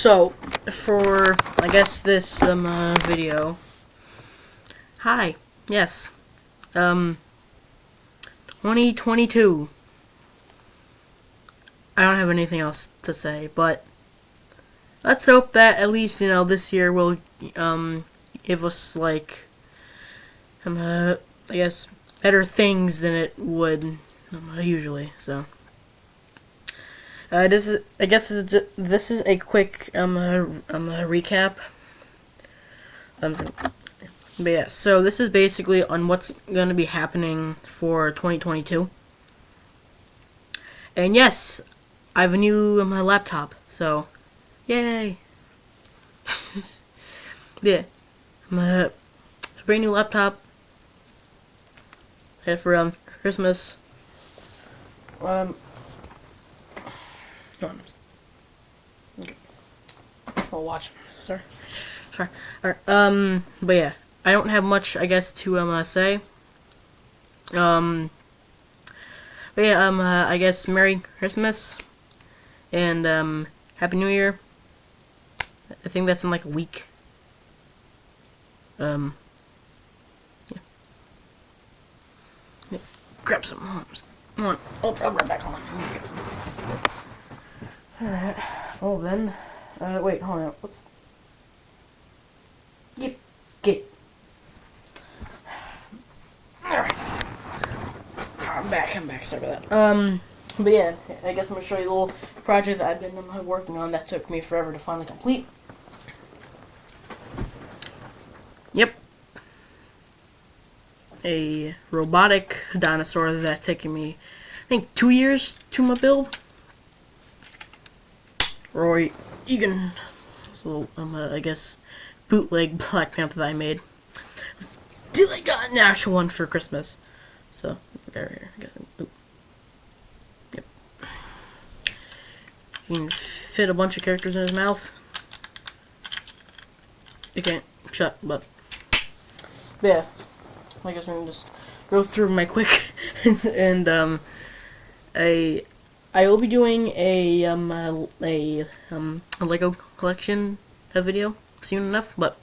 So, for, I guess, this, video, hi, yes, 2022, I don't have anything else to say, but let's hope that at least, this year will, give us, like, I guess, better things than it would, usually, so. I guess this is a quick recap. But yeah, so this is basically on what's going to be happening for 2022. And yes, I have a new my laptop, so yay! Yeah, a brand new laptop. I had for Christmas. Okay. I'll watch. Sorry. Alright. But yeah, I don't have much, I guess, to say. But yeah, I guess Merry Christmas and Happy New Year. I think that's in like a week. Yeah. Grab some. Come on. I'll be right back. Hold on. Alright. Well then. Wait, hold on. What's. Yep. Get. Alright. I'm back. Sorry about that. But yeah, I guess I'm gonna show you a little project that I've been working on that took me forever to finally complete. Yep. A robotic dinosaur that's taken me, I think, 2 years to build. Roy Egan. So, I guess, bootleg Black Panther that I made. Till I got an actual one for Christmas. So, okay, right here. Yep. You can fit a bunch of characters in his mouth. You can't shut, but yeah. I guess we're gonna just go through my quick and I will be doing a Lego collection video soon enough, but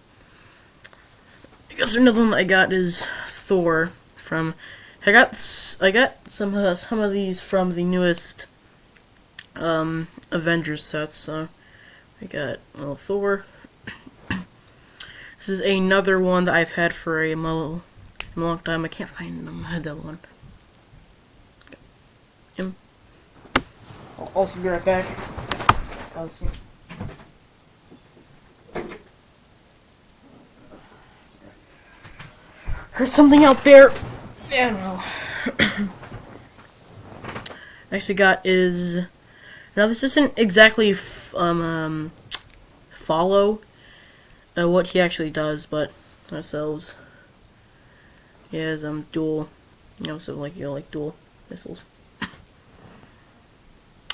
I guess another one that I got is Thor from. I got some of these from the newest Avengers sets. So I got Thor. This is another one that I've had for a long time. I can't find the other one. I'll also be right back. Heard something out there. I don't know. Next we got is. Now this isn't exactly follow what he actually does, but ourselves. He has dual, so like dual missiles.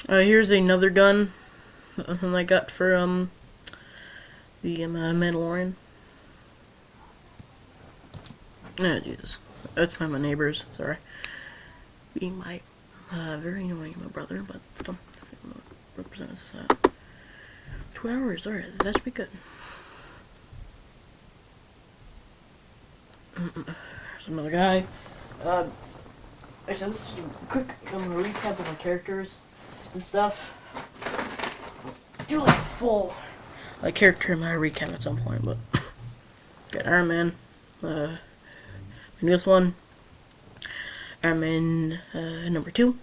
Here's another gun I got for the Mandalorian. Oh Jesus, that's my neighbors. Sorry, being my very annoying my brother, but represent us. 2 hours. Alright, that should be good. There's another guy. Actually, this is just a quick recap of my characters and stuff. Do like a full character in my recap at some point, but got Iron Man. The newest one. Iron Man number 2.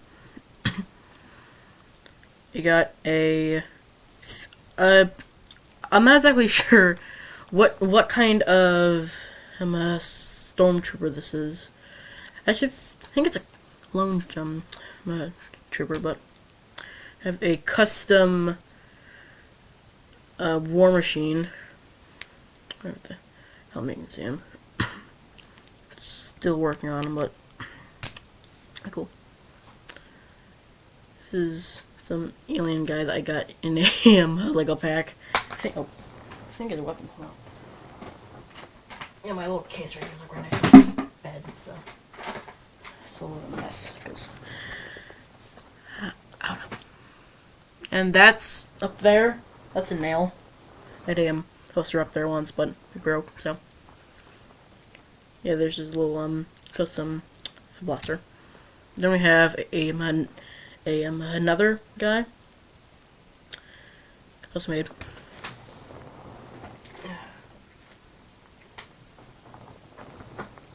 You got a. I'm not exactly sure what kind of stormtrooper this is. Actually, I think it's a clone trooper, but I have a custom war machine. Where the hell you can see him? Still working on him, but cool. This is some alien guy that I got in a Lego pack. I think it's a weapon. No. Yeah, my little case right here is like right next to my bed, so it's a little mess. Cause I don't know. And that's up there. That's a nail. I had a poster up there once, but it broke, so. Yeah, there's this little custom blaster. Then we have another guy. Custom made.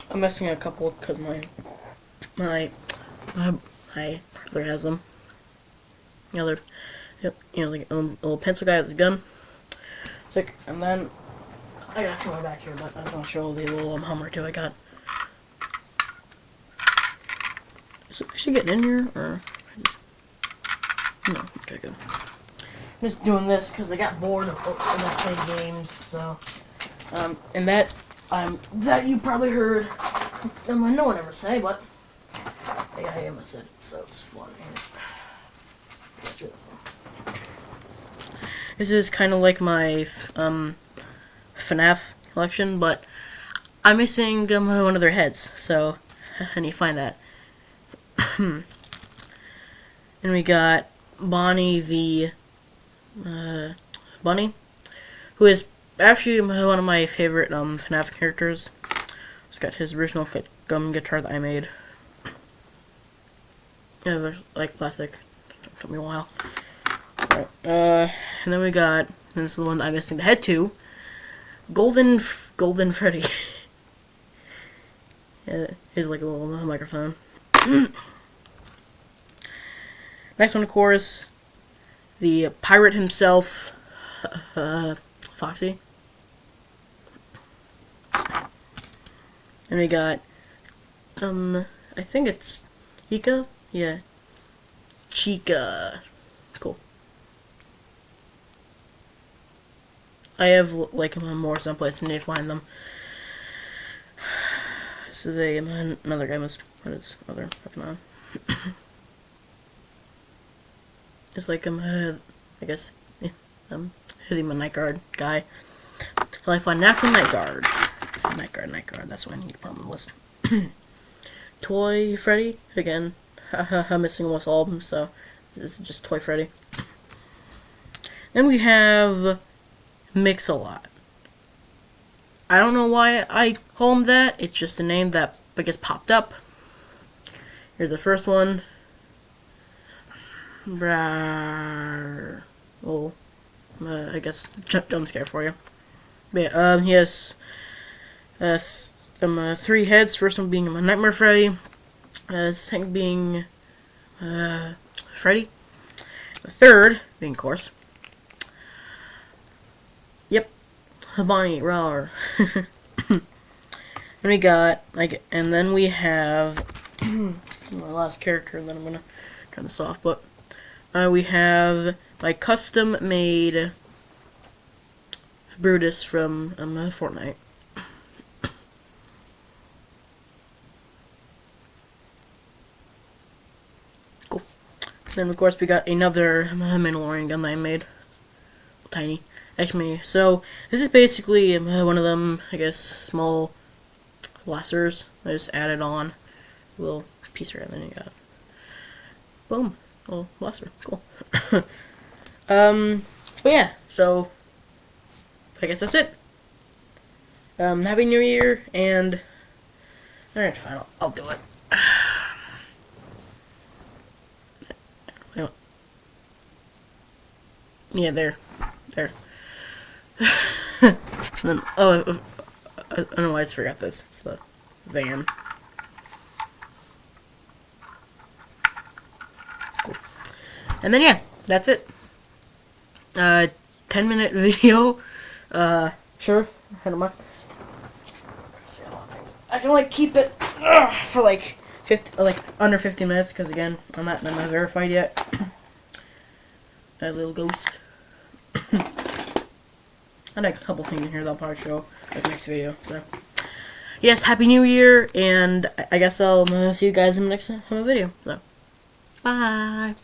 I'm missing a couple because my brother has them. Yep, like a little pencil guy with his gun. It's like, and then I got a few more back here, but I was gonna show the little Hummer too I got. Is it actually getting in here, or no? Okay, good. I'm just doing this because I got bored of not playing games, so and that you probably heard. No one ever say, but I am said it, so it's fun. This is kind of like my FNAF collection, but I'm missing one of their heads, so I need to find that. And we got Bonnie the bunny, who is actually one of my favorite FNAF characters. He's got his original gum guitar that I made. Yeah, like plastic. It took me a while. Right. And then we got, this is the one that I'm missing the head to, Golden Freddy. Yeah, here's like a little microphone. Next one, of course, the pirate himself, Foxy. And we got, I think it's Chica? Yeah. Chica. Cool. I have, like, more someplace I need to find them. This is another guy, what is other, Pokemon? It's like, I guess, yeah, the Night Guard guy. Well, I find Natural Night Guard. Night Guard, that's what I need to put on the list. Toy Freddy, again, I'm missing almost all of them, so this is just Toy Freddy. Then we have Mix-a-Lot. I don't know why I call him that, it's just a name that I guess popped up. Here's the first one. Oh, I guess jump scare for you. But yeah, he has some 3 heads. First one being Nightmare Freddy. Second being Freddy. The third being, of course, yep, Bonnie Rawr. And we got and then we have my last character. And then I'm gonna turn this off. But we have my custom made Brutus from Fortnite. Cool. Then of course we got another Mandalorian gun that I made. Tiny. Actually, so this is basically one of them, I guess, small blasters. I just added on a little piece right, and then you got boom, little blaster. Cool. But yeah, so I guess that's it. Happy New Year, and alright, fine, I'll do it. Yeah, there. Then, oh, I don't know why I just forgot this. It's the van. Cool. And then yeah, that's it. 10-minute video. Sure. I don't mind. I can like keep it for like 50, like under 15 minutes, because again, I'm not verified yet. A little ghost. And a couple things in here that I'll probably show like next video. So yes, Happy New Year, and I guess I'll see you guys in the next video. So bye.